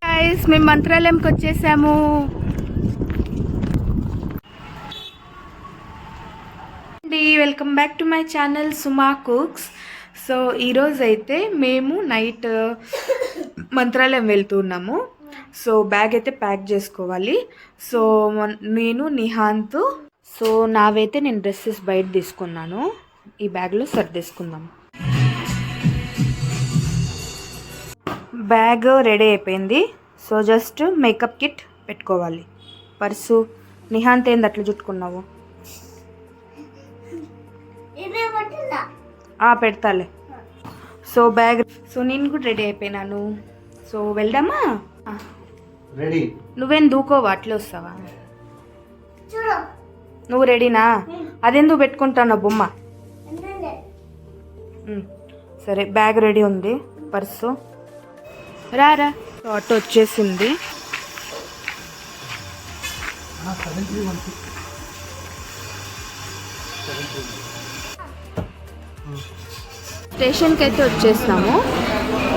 Guys మేము మంత్రాలయంకి వచ్చేసాము. Welcome back to my channel Suma cooks. So ఈరోజు అయితే మేము నైట్ మంత్రాలయం వెళ్తున్నాము. సో బ్యాగ్ అయితే ప్యాక్ చేసుకోవాలి. సో నేను నిహాంత్, సో నావైతే నేను డ్రెస్సెస్ బయట తీసుకున్నాను. ఈ బ్యాగ్లో సర్దేసుకుందాం. బ్యాగ్ రెడీ అయిపోయింది. సో జస్ట్ మేకప్ కిట్ పెట్టుకోవాలి. పర్సు. నిహాంత్ ఏంది అట్లా చుట్టుకున్నావు? పెడతాలే. So bag. సో నేను కూడా రెడీ అయిపోయినాను. సో వెళ్దామా? రెడీ. నువ్వేం దూకోవా? అట్లే వస్తావా? నువ్వు రెడీనా? అదెందుకు పెట్టుకుంటాను బొమ్మ? సరే బ్యాగ్ రెడీ ఉంది. పర్సు రారా. ఆటో వచ్చేసింది. స్టేషన్కి అయితే వచ్చేసినాము.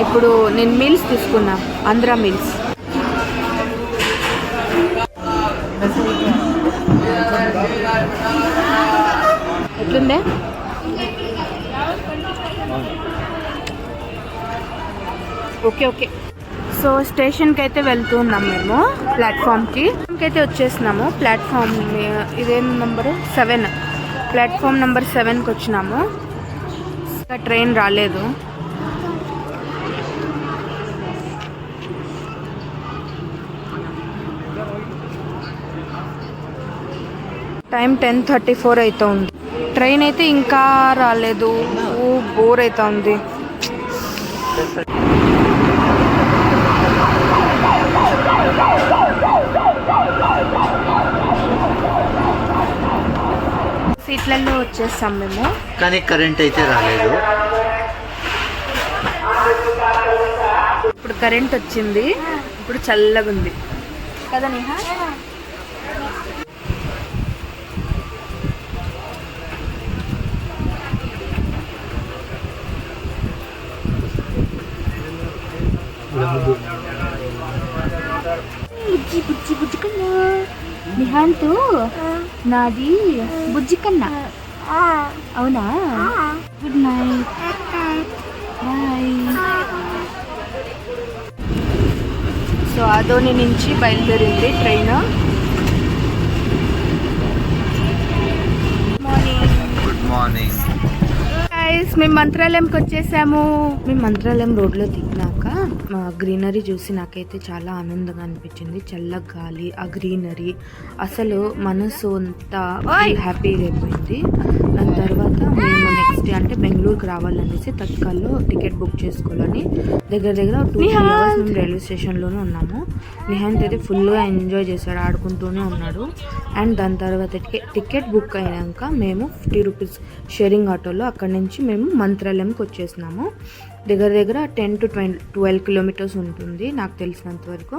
ఇప్పుడు నేను మీల్స్ తీసుకున్నా, ఆంధ్ర మీల్స్. ఎట్లుందే? Okay okay. సో స్టేషన్కి అయితే వెళ్తున్నాం మేము. ప్లాట్ఫామ్కి అయితే వచ్చేసినాము. ప్లాట్ఫామ్ ఇదేం నెంబరు 7. ప్లాట్ఫామ్ నెంబర్ 7కి వచ్చినాము. ట్రైన్ రాలేదు. టైం 10:34 అవుతుంది. ట్రైన్ అయితే ఇంకా రాలేదు. బోర్ అవుతుంది. సీట్లలో వచ్చేస్తాం మేము. కానీ కరెంట్ అయితే రాలేదు. ఇప్పుడు కరెంట్ వచ్చింది. ఇప్పుడు చల్లగా ఉంది కదా నిహా? బుజ్జి బుజ్జి బుజ్జి కన్నా. నిహాంతు నాది బుజ్జి కన్నా. అవునా? Good night, bye. So Adoni నుంచి బయలుదేరింది ట్రైన్. గుడ్ మార్నింగ్ గైస్ మేము మంత్రాలయంకి వచ్చేసాము. మేము మంత్రాలయం రోడ్లో దిగినాక గ్రీనరీ చూసి నాకైతే చాలా ఆనందంగా అనిపించింది. చల్లగా గాలి, ఆ గ్రీనరీ, అసలు మనసు అంతా హ్యాపీగా అయిపోయింది. దాని తర్వాత మేము నెక్స్ట్ డే అంటే బెంగళూరుకి రావాలనేసి తత్కాల్లో టికెట్ బుక్ చేసుకోవాలని దగ్గర 2 hours మేము రైల్వే స్టేషన్లోనే ఉన్నాము. నిహాంత్ అయితే ఫుల్గా ఎంజాయ్ చేశాడు, ఆడుకుంటూనే ఉన్నాడు. అండ్ దాని తర్వాత టికెట్ బుక్ అయినాక మేము 50 రూపీస్ షేరింగ్ ఆటోలో అక్కడి నుంచి మేము మంత్రాలయంకి వచ్చేసినాము. దగ్గర 10 to 12 kilometers ఉంటుంది నాకు తెలిసినంత వరకు.